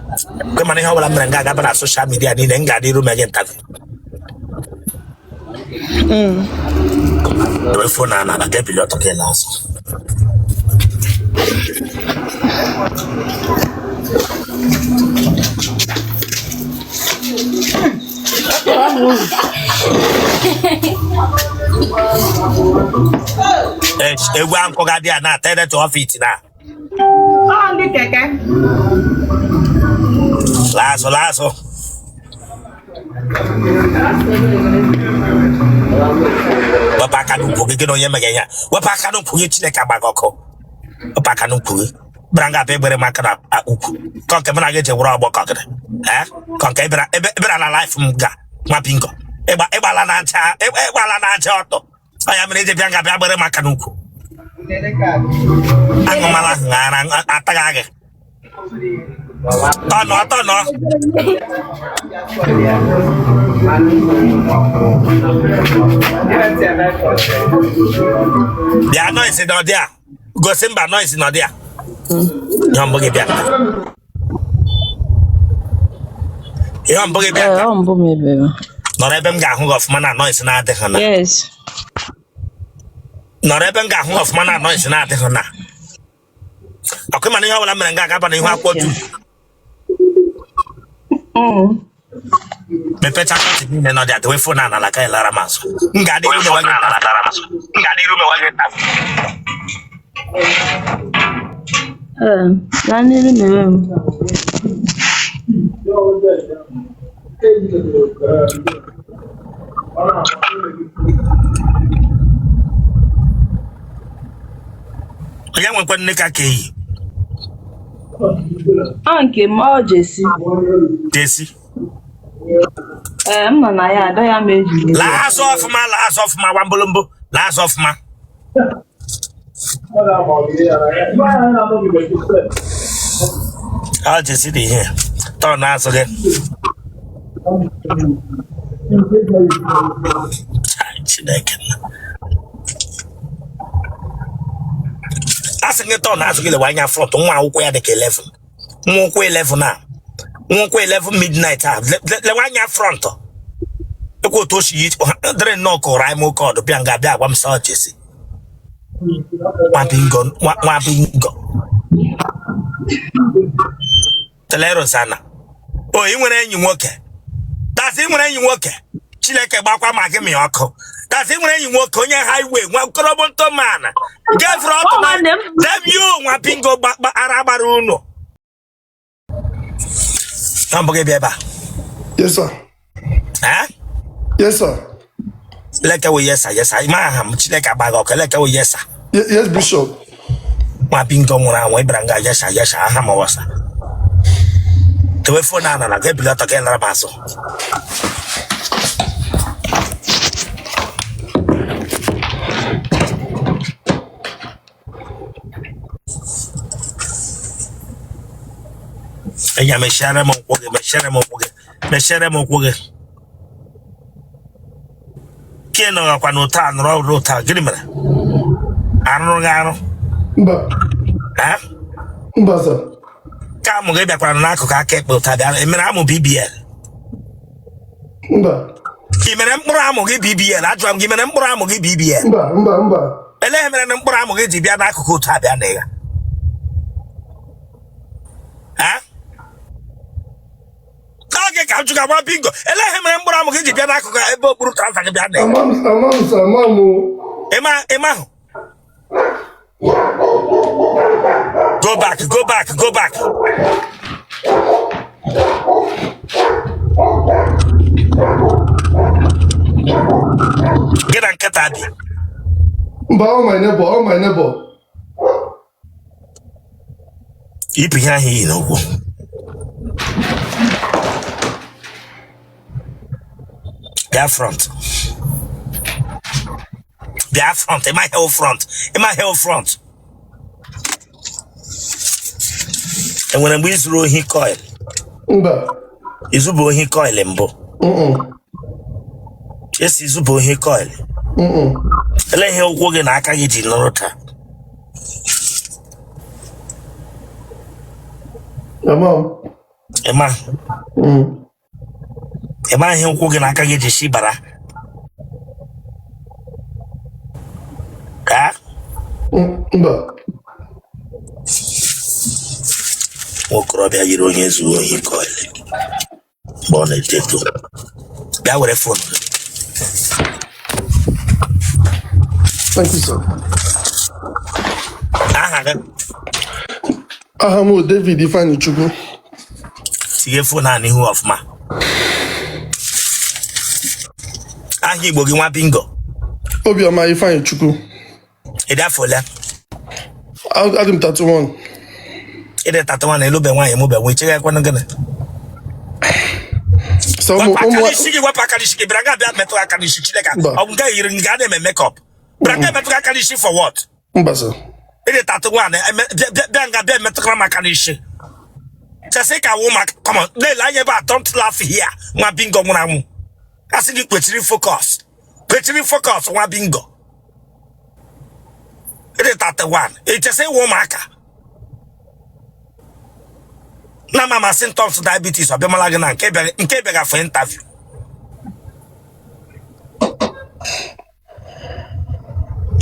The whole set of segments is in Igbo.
Come on, how I'm going social media. Ni nenga di room again. The phone na get pilot okay last. Ewa nko ga dia na tell to office na. Oh, ndi keke. Lazo. Wapaka no poge no ye megenya. Wapaka no poge Chineke agbagoko. Wapaka no poge. Branga be bere makana uku. Konke mna ge je wura ogbo kokere. Konke ebra na life mga. Ma pingo. Eba la na ncha oto. Aya mne je bianga be bere makana uku. Ango mala ngara atagage. Tono. There noise not there. Go Simba noise not there. Yamboge bia. Yamboge bia. No rebem ga hu of mana noise na de hana. Yes. No rebem ga hu of mana noise na de hana. Akoma ni hawala mrenga ga ba ni hu akwotu. Me pecha ka ti ne no dia the way phone na la kai lara maso. Ngadi ru me wa ta. Nani ru me. Oya nwe kwa nneka kei. Anke ma Jesi. Mma na ya ada ya meji. Last of ma wambolombo. Last of ma. I'll just sit here. Turn us again. Asking it on as the wine front on one where the 11. 11 now. 11 midnight. The wine front. The go to she eat. There no call Rimo called the Bianga Bia. I'm sorry, Jesse. One bingo. Telero Sana. Oh, you when you work. That's it when you work. Chileke Bakwa Magami Oko. That's it when you walk on your highway. One crobble to man. Get from them you one bingo Arabaruno. Yes, sir. Huh? Yes, sir. Like a yes, sir. Maham, Chileka Bagok, like a yes, sir. Yes, Bishop. My bingo around Webranga, yes, Hamawasa. To a phone and I get below again, Rabaso. Ella me share mo kuge. Keno ga kwa no ta no ro ta grimera. Anu ngano. Mba. Ha? Mba sir. Ka mo ga bia kwa na akụkụ aka ekpe ta bia emera mo BBL. Mba. Imere mkpụrụ amụ gị BBL ajụrụ m gị mere mkpụrụ amụ gị BBL. Mba. Ele mere na mkpụrụ amụ gị ji bịa n'akụkụ ta bịa na ya. Ha? Okay, ka juga wa bingo. Ele he mere mkpụrụ amụ gị ji bịa n'akụkụ ebe okpuru transfer gị bịa na ya. Amamu. Ema. Go back. Get on Katadi. All my neighbor. You behind here, you know. Their front. In my hell front. And when we throw he coil. Izubo he coil embo. Yes, Izubo he coil. Let him walk in Akaji Norota. Mom. Emma, here cooking like I get a shibara. Mba. Nwaokorobia yiri onye zuo ohi ka ole. Mgbe ọ na-eteto. Bịa were phone. Thank you, sir. Aha gị. Aha m David Ifeanyi Chukwu. Tinye phone a n'ihu ọfụma. Aha Igbo gị nwa bingo. Obioma Ifeanyi Chukwu. Ịdị afọ ole? Adị m 31. Ịdị 31 elube nwaanyị mụ be nwe chege ekwenụ gịnị? So wepụ aka n'isi gị bịara nga bịa metụ aka n'isi Chineke. Ọ bụ nke yiri nga na-eme makeup. Bịara nga metụ aka n'isi for what? Mba sir. Ịdị 31 bịa nga bịa metụkara m aka n'isi. Chese ka wụ maka come on na-ele anya ebe a don't laugh here nwa bingo nwụrụ anwụ. Asị gị kwechiri focus. Kwechiri focus nwa bingo. Ịdị 31 echese wụ ụmụaka. Na mama symptoms diabetes ọ bịamala gị na nke bịaga for interview.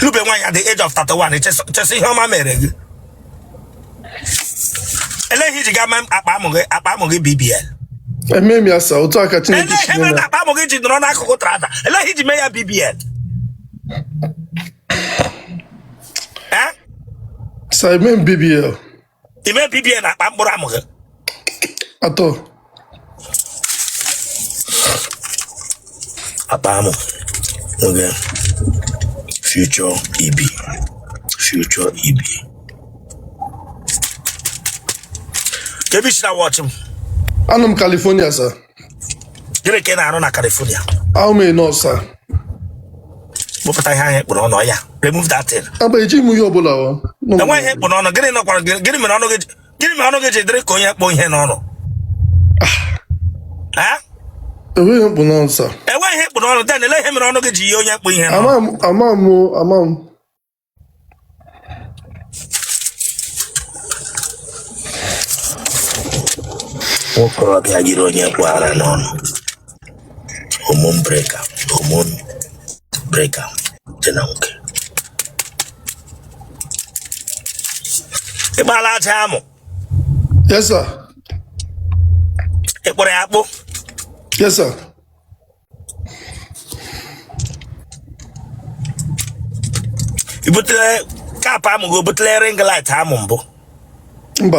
Lube nwaanyị at the age of 31 echese ihe ọma mere gị. Eleghị iji ga akpa amụ gị BBL. Eme m ya sa otu aka Chineke si mee na akpa amụ gị ji nọrọ n'akụkụ trada. Eleghị iji mee ya BBL. Sa eme m BBL. Ime BBL na akpa mkpụrụ amụ gị. Atọ. Akpa amụ. Okay. Future EB. Future EB. Kebi na watch him. Anọ m California sir. Gịnị ka ị na-arụ na California? Ahụ m nọọsụ sir. Mụpụta ihe anyị kpụrụ ọnụ ya. Remove that thing. Aba eji m ihe ọbụla ọ. Enweghị ihe kpụrụ ọnụ. Gịnị mere ọnụ gị ji dịrị ka onye kpụ ihe n'ọnụ? Enweghị ihe kpụ n'ọnụ sir. Enweghị ihe kpụrụ ọnụ. Den ele ihe mere ọnụ gị ji ihe onye kpụ ihe n'ọnụ? Ama m. Nwaokorobia jiri onye kpụ ara n'ọnụ. Hormone breaker dị na nwoke. Ị gbaala aja amụ? Yes sir. Ị kpụrụ ya akpụ? Yes sir. I butere kapụ amụ gị o butere ring light amụ mbụ? Mba.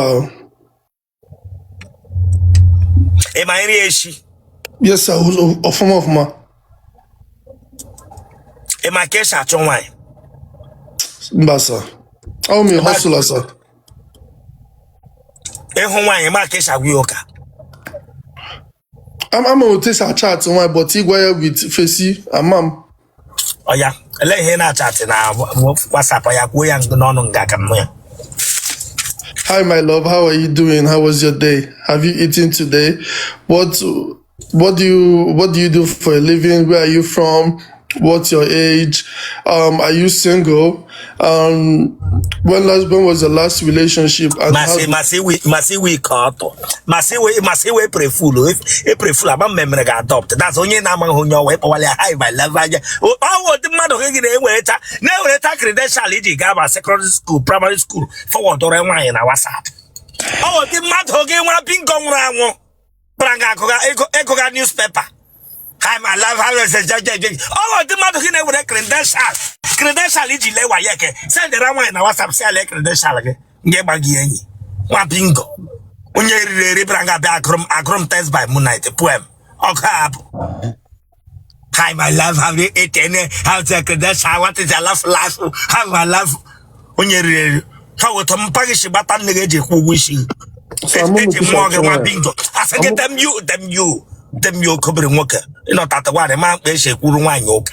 Ị ma nri echi? Yes sir, ọfụma. Ị ma ka esi achọ nwaanyị? Mba sir. Ahụ m hustler sir. Ịhụ nwaanyị ma ka esi agwa ya ụka? Ama otu esi achat nwaanyị but ịgwa ya with fesi ama m. Ọ ya, ele ihe na-achatị na WhatsApp ya kwuo ya n'ọnụ nga ka m ya. Hi my love, how are you doing? How was your day? Have you eaten today? What do you do for a living? Where are you from? What's your age? Are you single? When was the last relationship? And Masi we kato. Masi we preful. If preful, I'm memory ga adopt. That's only na man who know we hi my love. Oh, the man who get never credential iji gaba secondary school, primary school, forward or wine in our WhatsApp. Oh, the man who get one bingo round. Branga ego newspaper. Hi, my love. How is it? Oh, the mother here with a credential. Credential iji lewa yeke. Send the ramwa in WhatsApp say like credential again. Get bagi any. One bingo. Onye ribranga be agrom test by moonlight poem. Okay. Hi, my love. Have you eaten? How's your credential? What is your love life? How my love? Onye how to mpagishi bata ngeje ku wishi. Bingo. I said them you. Them you cover nwoke. You know that one man pe she kwuru nwanyi ụka.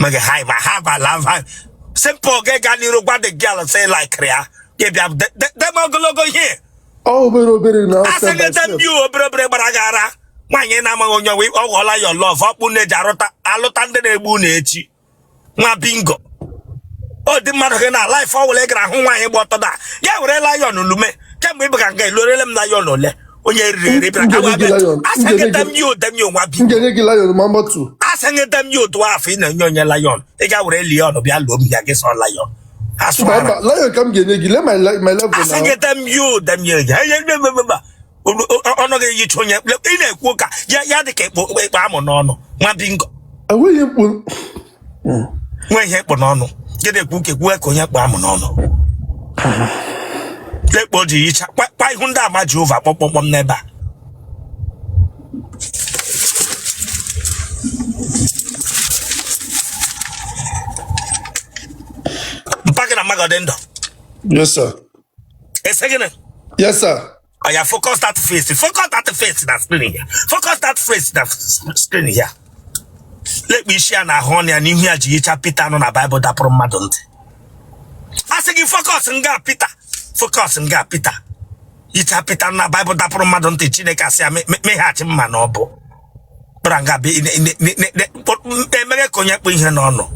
Mage hi ma have a love. Simple get ganiro gba the girl say like ria. Get them ogologo here. Oh, obere na. I said them you obere baragara. Nwanyi na ma onyo we ogola your love. Okpu na jarota alụta ndị na-egbu na echi. Nwa bingo. Oh, the mmadụ gị na life ọ wele gara hụ nwaanyị gba ọtọ da. Ya were lion lume. Kemgbe ibe ka nga elorele m lion ole. Onye rere bra ka wa be. Asenge them you wa bi. Ngenye gi lion mama tu. Asenge them you to afi na onye lion. E ga were lion bia lo mi ya ge so lion. Aswara. Lion come genye gi, let my level now. Asenge them you. Ono ge yi chonye. Ina ekwu ka ya de ke ekpo amu n'ọnụ. Nwa bingo. Awe yekpo. Nwa ihe ekpo n'ọnụ. Gede ekwu ke ekwu ka onye ekpo amu n'ọnụ. Lekpo ji yicha. Kwa ihu ndị ama Jehova kpọkpọkpọm n'ebe a. Mpake na magodendo. Yes, sir. Esegene. Yes, sir. Oh, yeah, focus that face. Focus that face in that screen here. Focus that face in that screen here. Let me share na honey and you hear Jicha Peter no na Bible da pro madonte. I say you focus nga Peter. Focus nga Peter. Jicha Peter na Bible da pro madonte Chineke say me heart mma na obo. Branga be mege konya kpo ihe no no.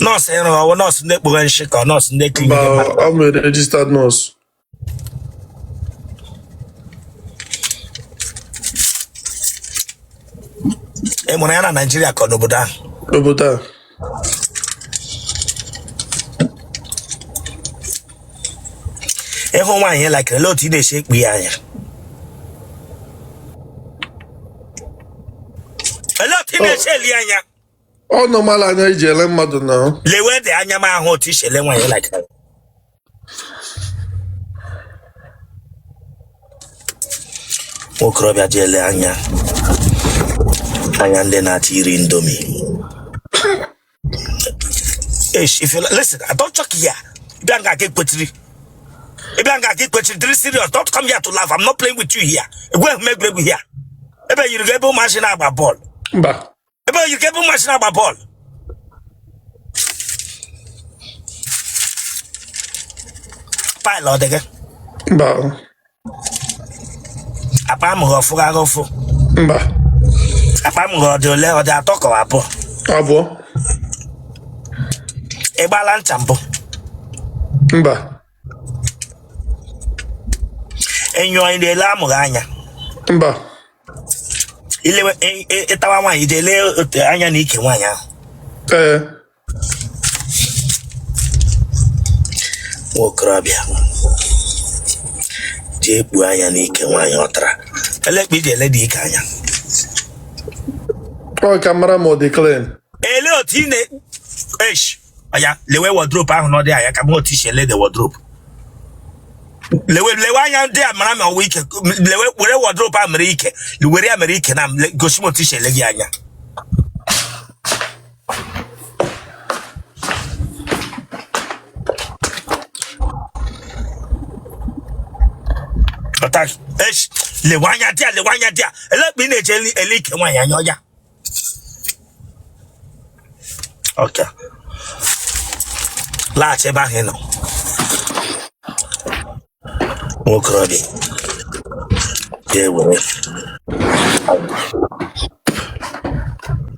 Nurse, you know, nurse, they go and shake or nurse, they clean. I'm a registered nurse. Eh, Monana, Nigeria, called Oboda. Oboda. Everyone here like a lot they shake me. A lot they shake me. Oh, normal, I know you're mother now. Le wear the anyama hot tish, and one like that. Nwaokorobia jele anya. Anya ndị na-atiri indomi. If you listen, I don't chuck here. Ibianga get petri. Ibianga get petri. This serious. Don't come here to laugh. I'm not playing with you here. Go and make baby here. Ebe you get able machine about ball. Ba. Ebe you get able machine about ball. Pilot again. Ba. Apa Amu go fuga go fu. Ba. Apa Amu go de ole o de atoko abo. Abo. E gbala nchambo. Ba. Enyo inde la Amu anya. Ba. Ile etawa nwa ide le anya na ike nwanya ahụ. Nwaokorobia je ekpu anya na ike nwanya ọtara. Elekpe ije ele dị ike anya. Oh, camera mode clean. Ele otu ine oya lewe wardrobe ahụ n'ọdị anya ka m otu isi ele the wardrobe. Lewe anya ndị a mara ma ọwụ ike. Lewe were wardrobe a mere ike. Were ya mere ike na gosi m otu isi ele gị anya. Otak lewe anya dia. Elekpe na-eje ele ike nwanyị anya ọya. Okay. Laghachi ebe ahụ ị nọ. Nwaokorobia ya ewere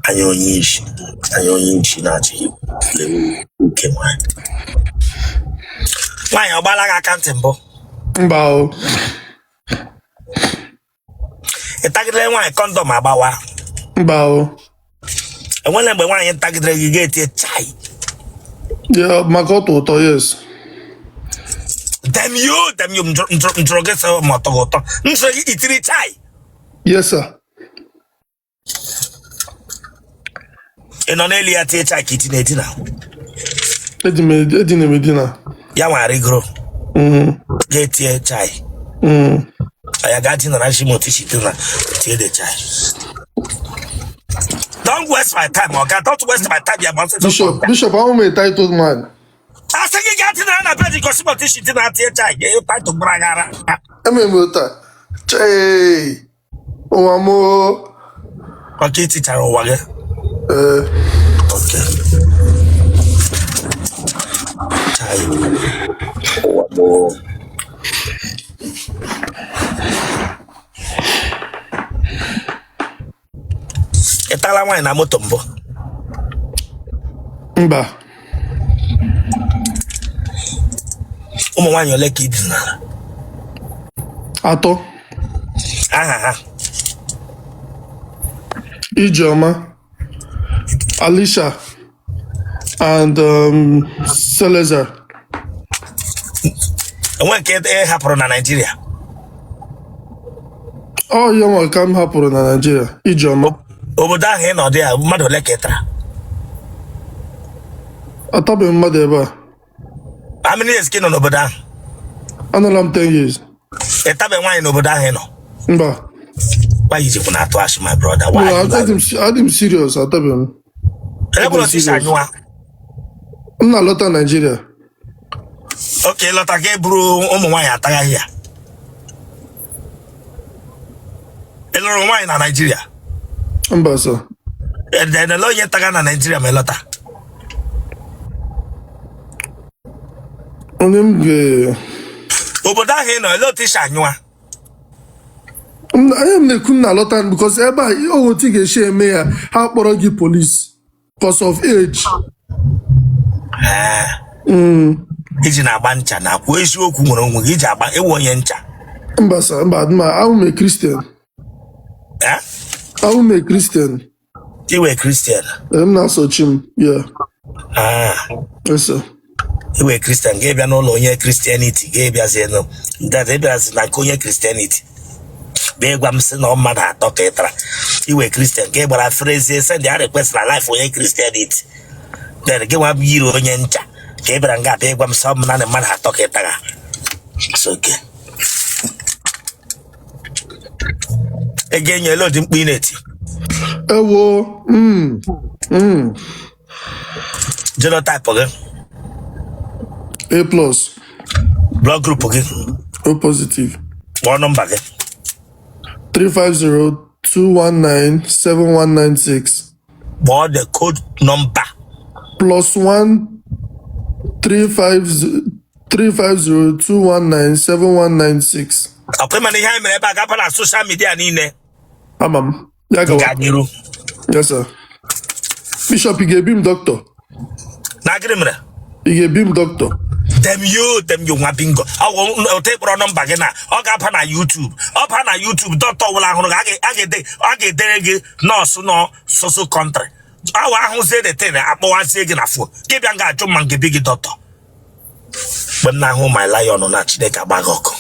anya onye isi na-achị lewe uke nwanyị. Nwanyị ọ gbala gị akantị mbụ? Mba o. Ịtagidere nwanyị kọndọm agbawa? Mba o. Enwere mgbe nwanyị ntagidere gị ga-etie chai? Yeah, maka ụtọ yes. Damn you, njụrụ gị sọ ma ọtọ gị ụtọ. Njụrụ gị itiri chai? Yes, sir. Ị nọ n'elu ya tie chai ka iti na-edina? Edina medina. Ya nwere rigoro. Ga-etie chai. Ya ga-adị na rashi mo tishi dina tie the chai. Don't waste my time, okay? Don't waste my time. Bishop, I'm a titled man. I say you got in a bed because you tishi dina tie chai. You title bragara. Ememota. Chai. Oh, amo. Okay, teacher, okay. Okay. Chai. Oh, amo. Itala wine na moto mbụ. Mba. Ụmụ nwaanyị ole ka idinara? Atọ. Aha ha. Ijeoma, Alicia, and Salazar. Enwe nke hapụrụ na Nigeria. Oh, yeah, ka m hapụrụ na Nigeria. Ijeoma. Obodo ahụ ị nọ dị ya mmadụ ole ka ị tara? Atabeghị mmadụ ebe a. How many years ka ị nọ n'obodo ahụ? Anọla m 10 years. Ị tabeghị nwaanyị n'obodo ahụ ị nọ? Mba. Why you just na-atụ asị, my brother? No, I'm serious. Atabeghị m. Ebụrụ osisi anyụwa. M na-alọta Nigeria. Okay, lọta ka e buru ụmụ nwaanyị atagaghị ya. Ị lụrụ nwaanyị na Nigeria? Mba, sir. Ele onye taga na Nigeria ma ịlọta? Onye m ga... Obodo ahụ ị nọ, ele otu isi anyụwa? Anya m na-ekwu m na-alọta because ebe a ihe otu ị ga-esi eme ya ha kpọrọ gị police because of age. Iji na-agba ncha na kwuo eziokwu nwere onwe gị iji agba ewu onye ncha. Mba, sir. Mba, I'm a Christian. I'm a Christian. Iwe Christian? I'm not so chim. Yeah. Yes, sir. Iwe Christian ga-ebịa n'ụlọ onye Christianity ga-ebịazie nụ that ebịazi na nke onye Christianity bịa gwa m sị na mmadụ atọ ka ị tara. Iwe Christian ka ị gbara frezie send ya request na life onye Christianity then gị nwa yiri onye ncha ka ị bịara nga bịa gwa m sị na mmadụ atọ ka ị tara. It's okay. Ị ga-enye ele ụdị mkpu ị na-eti? Ewo. Genotype gị? A plus. Blood group gị? O positive. Kpọọ nọmba gị? 350-219-7196. Kpọọ the code number. +1 350-219-7196. Ọkwa ịma na ihe anyị mere ebe a gapa na social media niile. Amam. Ya gawa. N'iru. Yes, sir. Bishop, ị ga-ebi m doctor. Na gịnị mere? Ị ga-ebi m doctor. Dem you nwa bingo. Ọ tekpọrọ nọmba gị na ọ ga-apa na YouTube. Ọ pa na YouTube dọkịta ọbụla ahụrụ gị a ga-edere gị nọọsụ nọ soso kọntrị. Awa ahụzie detin akpọwazie gị na fon. Gị bịa ga-ajụ ma nke bi gị dọkịta. Mgbe m na-ahụ my lion na Chineke agba gị ọkụ.